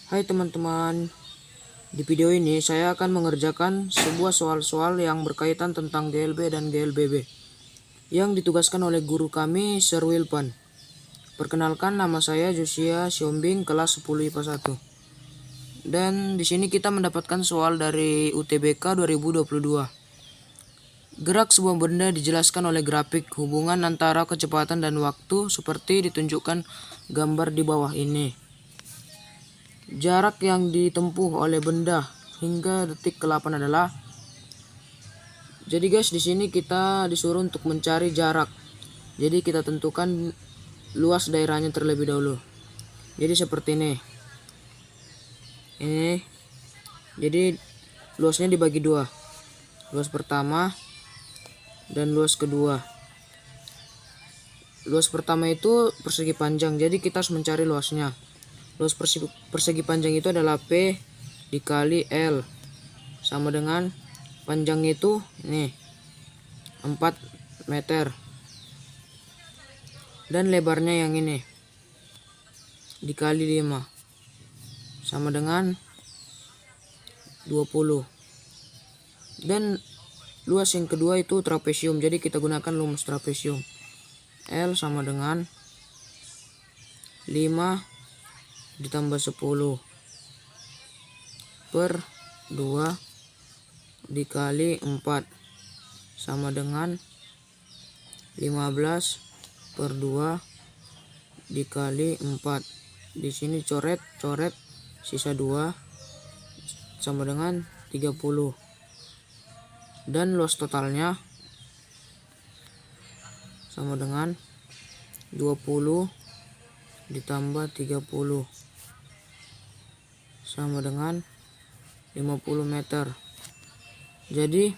Hai teman-teman, di video ini saya akan mengerjakan sebuah soal-soal yang berkaitan tentang GLB dan GLBB yang ditugaskan oleh guru kami, Sir Wilpan. Perkenalkan, nama saya Josia Siombing, kelas 10 IPA 1. Dan di sini kita mendapatkan soal dari UTBK 2022. Gerak sebuah benda dijelaskan oleh grafik hubungan antara kecepatan dan waktu seperti ditunjukkan gambar di bawah ini. Jarak yang ditempuh oleh benda hingga detik ke-8 adalah. Jadi guys, di sini kita disuruh untuk mencari jarak. Jadi kita tentukan luas daerahnya terlebih dahulu. Jadi seperti ini. Jadi luasnya dibagi dua. Luas pertama dan luas kedua. Luas pertama itu persegi panjang. Jadi kita harus mencari luasnya. Luas persegi panjang itu adalah P dikali L, sama dengan panjang itu ini 4 meter, dan lebarnya yang ini dikali 5 sama dengan 20. Dan luas yang kedua itu trapesium, jadi kita gunakan rumus trapesium. L sama dengan 5 ditambah 10 per 2 dikali 4 sama dengan 15 per 2 dikali 4. Di sini coret sisa 2 sama dengan 30. Dan luas totalnya sama dengan 20 ditambah 30 sama dengan 50 meter. Jadi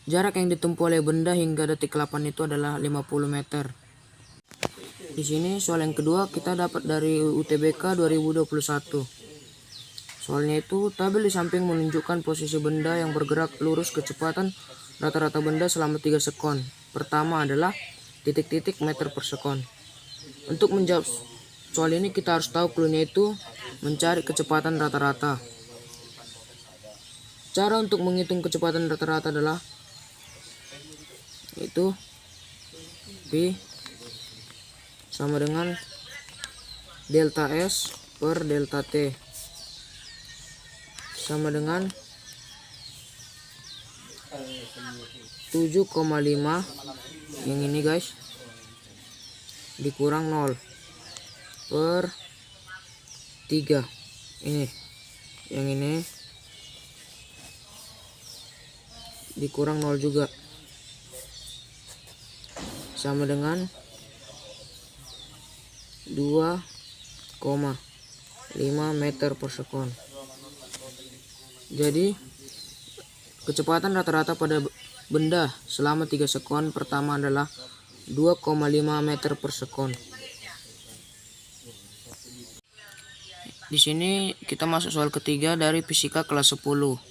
jarak yang ditempuh oleh benda hingga detik 8 itu adalah 50 meter. Di sini soal yang kedua kita dapat dari UTBK 2021. Soalnya itu, tabel di samping menunjukkan posisi benda yang bergerak lurus kecepatan rata-rata benda selama 3 sekon. Pertama adalah titik-titik meter per sekon. Untuk menjawab soal ini kita harus tahu clue-nya itu mencari kecepatan rata-rata. Cara untuk menghitung kecepatan rata-rata adalah itu V sama dengan delta S per delta T sama dengan 7,5 yang ini guys dikurang 0 per 3 ini, yang ini dikurang 0 juga sama dengan 2,5 meter per sekon. Jadi kecepatan rata-rata pada benda selama 3 sekon pertama adalah 2,5 meter per sekon. Di sini kita masuk soal ketiga dari fisika kelas 10.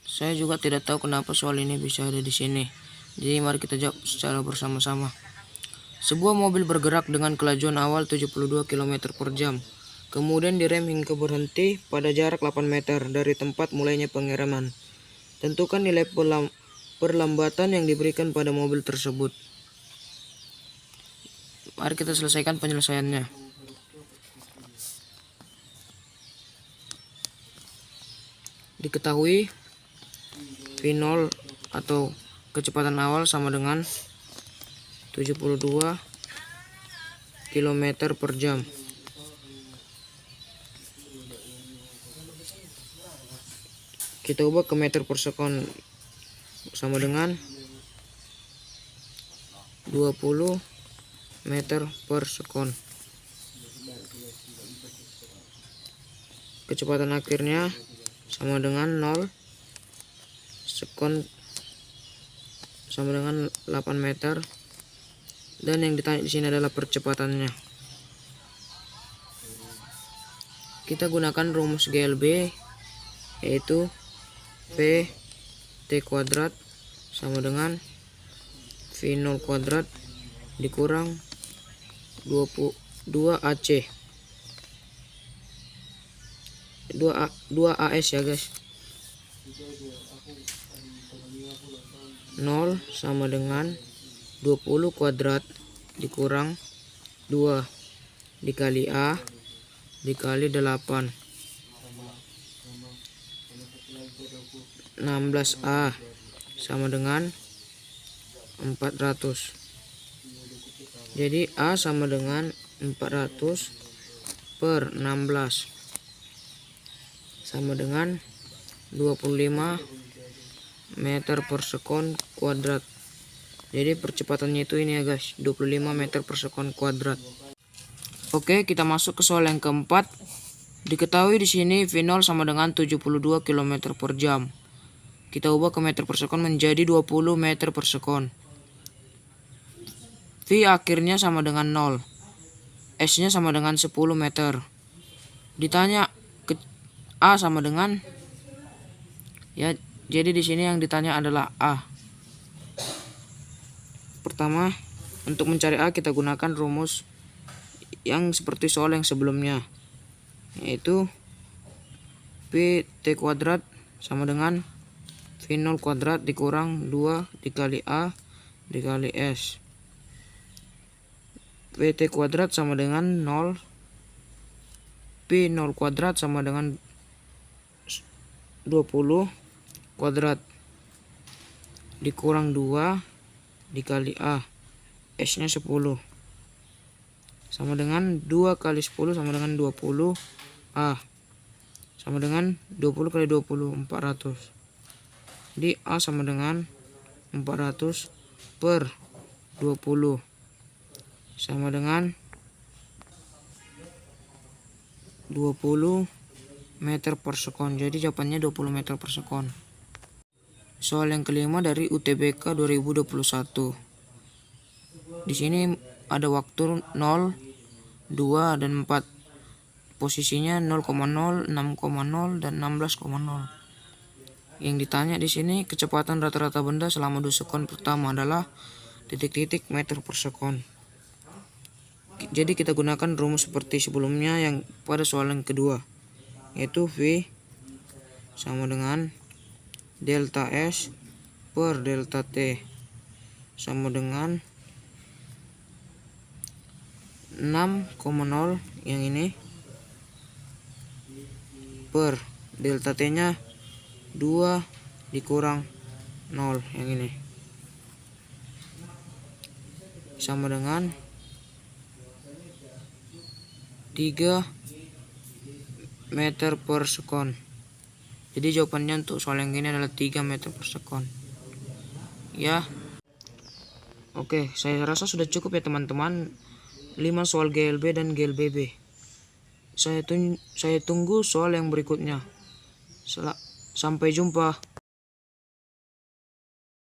Saya juga tidak tahu kenapa soal ini bisa ada di sini. Jadi mari kita jawab secara bersama-sama. Sebuah mobil bergerak dengan kelajuan awal 72 km per jam. Kemudian direm hingga berhenti pada jarak 8 meter dari tempat mulainya pengereman. Tentukan nilai perlambatan yang diberikan pada mobil tersebut. Mari kita selesaikan penyelesaiannya. Diketahui V0 atau kecepatan awal sama dengan 72 km per jam. Kita ubah ke meter per sekon sama dengan 20 meter per sekon. Kecepatan akhirnya sama dengan 0 sekon sama dengan 8 meter, dan yang ditanya di sini adalah percepatannya. Kita gunakan rumus GLB, yaitu P T kuadrat sama dengan V0 kuadrat dikurang 22 AC. 2 AS ya guys. 0 sama dengan 20 kuadrat dikurang 2 dikali A dikali 8. 16A sama dengan 400. Jadi A sama dengan 400 per 16 sama dengan 25 meter per sekon kuadrat. Jadi percepatannya itu ini ya guys, 25 meter per sekon kuadrat. Oke, kita masuk ke soal yang keempat. Diketahui di sini V0 sama dengan 72 km per jam. Kita ubah ke meter per sekon menjadi 20 meter per sekon. V akhirnya sama dengan 0. S-nya sama dengan 10 meter. Ditanya ke A sama dengan, ya, jadi di sini yang ditanya adalah A. Pertama, untuk mencari A kita gunakan rumus yang seperti soal yang sebelumnya, yaitu Pt kuadrat sama dengan V0 kuadrat dikurang 2 dikali A dikali S. Pt kuadrat sama dengan 0. P0 kuadrat sama dengan 20 kuadrat dikurang 2 dikali A. S-nya 10. Sama dengan 2 kali 10 sama dengan 20 A. Sama dengan 20 kali 20, 400. Di A sama dengan 400 per 20 sama dengan 20 meter per sekon. Jadi jawabannya 20 meter per sekon. Soal yang kelima dari UTBK 2021. Di sini ada waktu 0, 2 dan 4. Posisinya 0,0, 6,0 dan 16,0. Yang ditanya di sini kecepatan rata-rata benda selama 2 sekon pertama adalah titik-titik meter per sekon. Jadi kita gunakan rumus seperti sebelumnya yang pada soal yang kedua, yaitu V sama dengan delta S per delta T sama dengan 6,0 yang ini per delta T nya 2 dikurang 0 yang ini sama dengan 3 meter per sekon. Jadi jawabannya untuk soal yang ini adalah 3 meter per sekon. Ya. Oke, saya rasa sudah cukup ya teman-teman. 5 soal GLB dan GLBB. Saya tunggu soal yang berikutnya. Sampai jumpa.